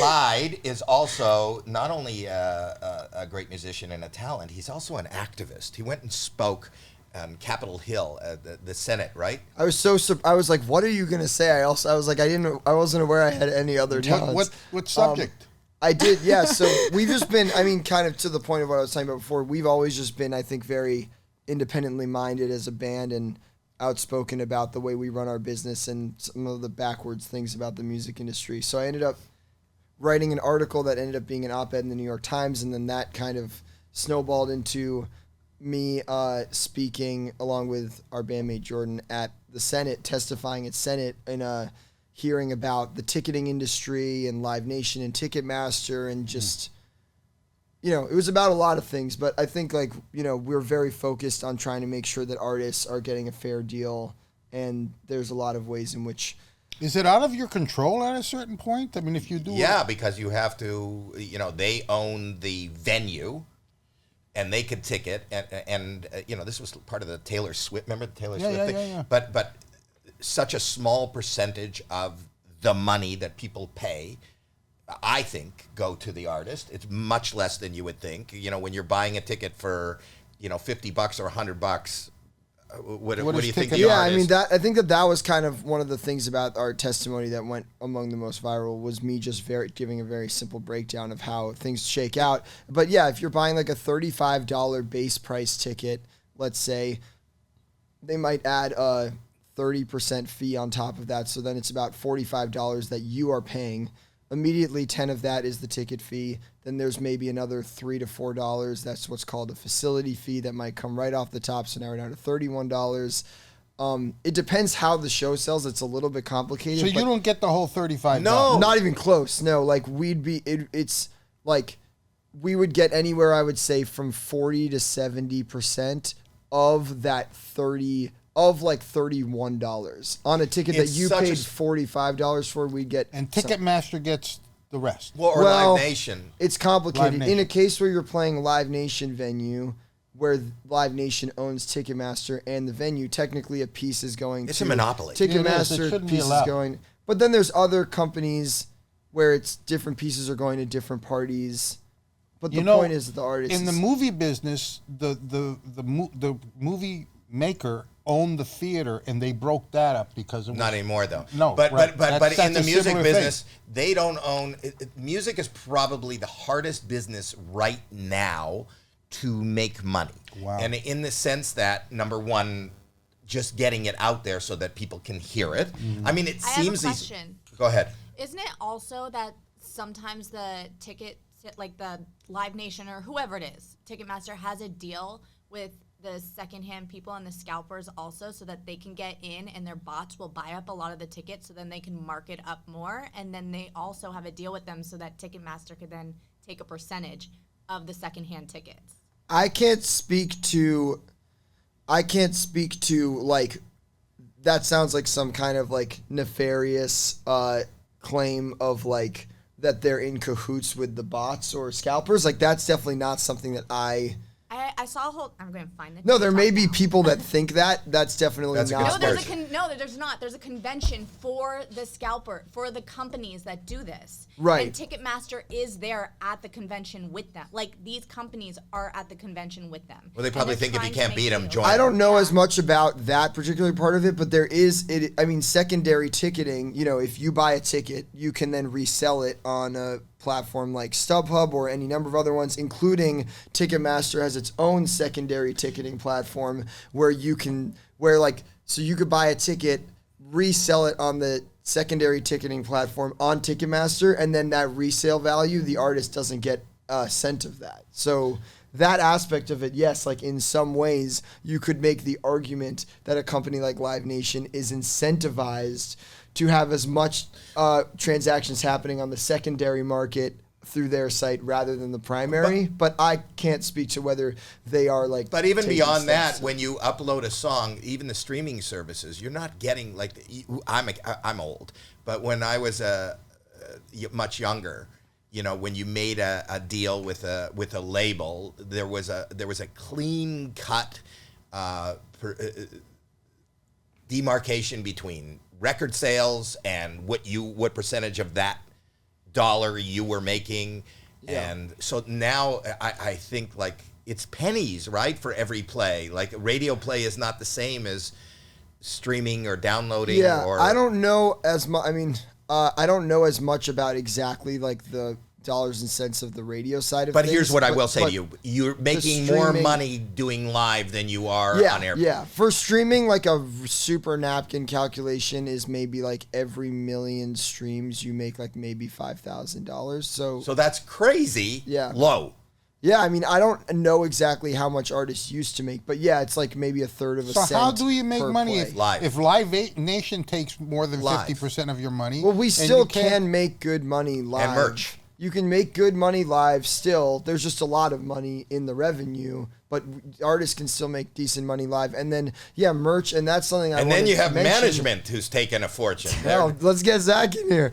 Clyde is also not only a great musician and a talent, he's also an activist. He went and spoke on Capitol Hill, the Senate, right? I was like, what are you gonna say? I was like, I wasn't aware I had any other talents. What subject? I did, yeah. So we've just been, kind of to the point of what I was talking about before. We've always just been, I think, very independently minded as a band and outspoken about the way we run our business and some of the backwards things about the music industry. So I ended up writing an article that ended up being an op-ed in the New York Times, and then that kind of snowballed into me speaking along with our bandmate Jordan at the Senate, testifying at Senate in a hearing about the ticketing industry and Live Nation and Ticketmaster and just, it was about a lot of things. But I think we're very focused on trying to make sure that artists are getting a fair deal. And there's a lot of ways in which. Is it out of your control at a certain point? I mean, if you do. Yeah, because you have to, they own the venue. And they could ticket, and this was part of the Taylor Swift. Remember the Taylor Swift thing? Yeah. But such a small percentage of the money that people pay, I think, go to the artist. It's much less than you would think. When you're buying a ticket for, $50 or $100, what do you think? The artist? I think that was kind of one of the things about our testimony that went among the most viral was me just giving a very simple breakdown of how things shake out. But yeah, if you're buying like a $35 base price ticket, let's say, they might add a 30% fee on top of that. So then it's about $45 that you are paying. Immediately 10 of that is the ticket fee. Then there's maybe another $3 to $4. That's what's called a facility fee that might come right off the top. So now we're down to $31. It depends how the show sells. It's a little bit complicated. So you don't get the whole $35? No, not even close. No, like it's like we would get anywhere, I would say, from 40 to 70% of that $31 on a ticket that you paid $45 for. We'd get, and Ticketmaster gets the rest. Or Live Nation. It's complicated. In a case where you're playing Live Nation venue, where Live Nation owns Ticketmaster and the venue, technically a piece is going. It's a monopoly. Ticketmaster piece is going, but then there's other companies where it's different pieces are going to different parties. But the point is that the artist in the movie business, the movie maker owned the theater, and they broke that up because it was, not anymore though. No, but right. but in the music business, they don't own. Music is probably the hardest business right now to make money. Wow. And in the sense that, number one, just getting it out there so that people can hear it. Mm-hmm. I mean, it seems I have a question. Go ahead. Isn't it also that sometimes the ticket, like the Live Nation or whoever it is, Ticketmaster has a deal with the secondhand people and the scalpers also, so that they can get in and their bots will buy up a lot of the tickets, so then they can mark it up more, and then they also have a deal with them so that Ticketmaster could then take a percentage of the secondhand tickets. I can't speak to like, that sounds like some kind of like nefarious claim of like that they're in cahoots with the bots or scalpers. Like, that's definitely not something that I saw a whole. I'm going to find the. No, there may be people that think that. That's definitely not. No, there's not. There's a convention for the scalper, for the companies that do this. Right. And Ticketmaster is there at the convention with them. Like, these companies are at the convention with them. Well, they probably think if you can't beat them, join. I don't know as much about that particular part of it, but there is secondary ticketing. If you buy a ticket, you can then resell it on a platform like StubHub or any number of other ones, including Ticketmaster has its own secondary ticketing platform where you could buy a ticket, resell it on the secondary ticketing platform on Ticketmaster, and then that resale value, the artist doesn't get a cent of that. So that aspect of it, yes, like in some ways you could make the argument that a company like Live Nation is incentivized to have as much transactions happening on the secondary market through their site rather than the primary. But I can't speak to whether they are like. But even beyond that, when you upload a song, even the streaming services, you're not getting like. I'm old, but when I was much younger, when you made a deal with a label, there was a clean cut demarcation between record sales and what percentage of that dollar you were making. And so now I think like it's pennies, right, for every play. Like radio play is not the same as streaming or downloading. Yeah, or I don't know as much. I mean, I don't know as much about exactly like the dollars and cents of the radio side of But things. here's what I will say to you. You're making more money doing live than you are on air. Yeah, for streaming, like a super napkin calculation is maybe like every million streams you make like maybe $5,000. So that's crazy low. Yeah, I mean, I don't know exactly how much artists used to make, but yeah, it's like maybe a third of a cent. So how do you make money if Live Nation takes more than 50% of your money? Well, we still can make good money live. And merch. You can make good money live still. There's just a lot of money in the revenue, but artists can still make decent money live. And then, merch, and that's something I And then you have management who's taking a fortune. Well, let's get Zach in here.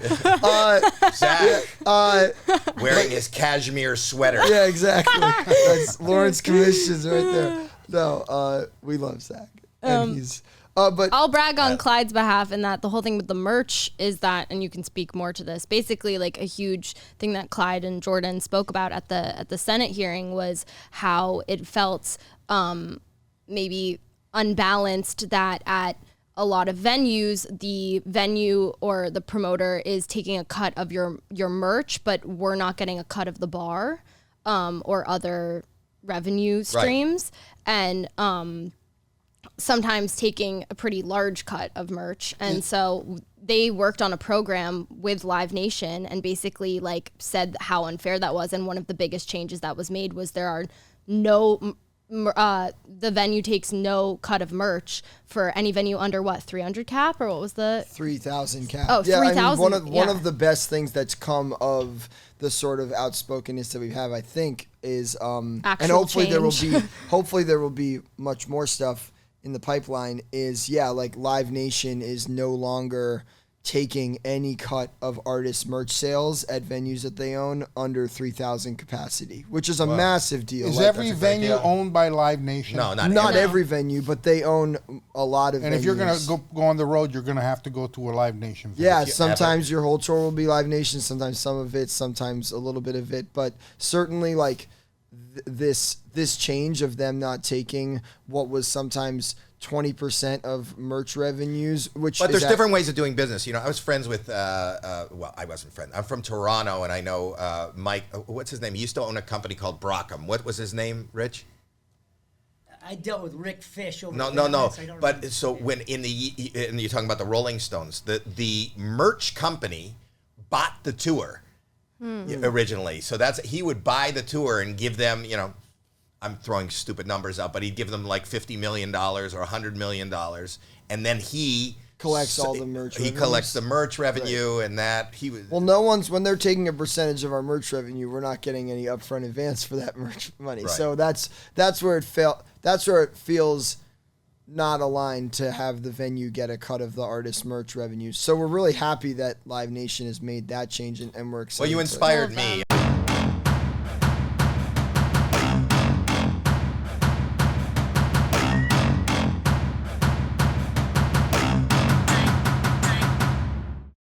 Zach, wearing his cashmere sweater. Yeah, exactly. That's Lawrence Commissions right there. No, we love Zach. And he's... but I'll brag on Clyde's behalf in that the whole thing with the merch is that, and you can speak more to this, basically like a huge thing that Clyde and Jordan spoke about at the Senate hearing was how it felt maybe unbalanced that at a lot of venues, the venue or the promoter is taking a cut of your merch, but we're not getting a cut of the bar or other revenue streams. Right. And sometimes taking a pretty large cut of merch. And so they worked on a program with Live Nation and basically like said how unfair that was. And one of the biggest changes that was made was there are no, the venue takes no cut of merch for any venue under 300 cap, or what was the 3,000 cap? Oh, 3,000. I mean, one of the best things that's come of the sort of outspokenness that we have, I think, is and hopefully there will be much more stuff in the pipeline, is like Live Nation is no longer taking any cut of artist merch sales at venues that they own under 3,000 capacity, which is a massive deal. Is every venue owned by Live Nation? No, not every venue, but they own a lot of venues. And if you're going to go on the road, you're going to have to go to a Live Nation venue. Yeah, sometimes your whole tour will be Live Nation, sometimes some of it, sometimes a little bit of it, but certainly like this change of them not taking what was sometimes 20% of merch revenues, but there's different ways of doing business. You know, I was friends with, I wasn't friends. I'm from Toronto, and I know Mike. What's his name? He used to own a company called Brockham. What was his name, Rich? I dealt with Rick Fish over No. But so when and you're talking about the Rolling Stones, the merch company bought the tour originally. So he would buy the tour and give them, I'm throwing stupid numbers out, but he'd give them like $50 million or $100 million, and then he collects all the merch. He collects the merch revenue, and that he was. Well, when they're taking a percentage of our merch revenue, we're not getting any upfront advance for that merch money. Right. So that's where it felt. That's where it feels not aligned to have the venue get a cut of the artist merch revenue. So we're really happy that Live Nation has made that change, and we're excited. Well, you inspired me.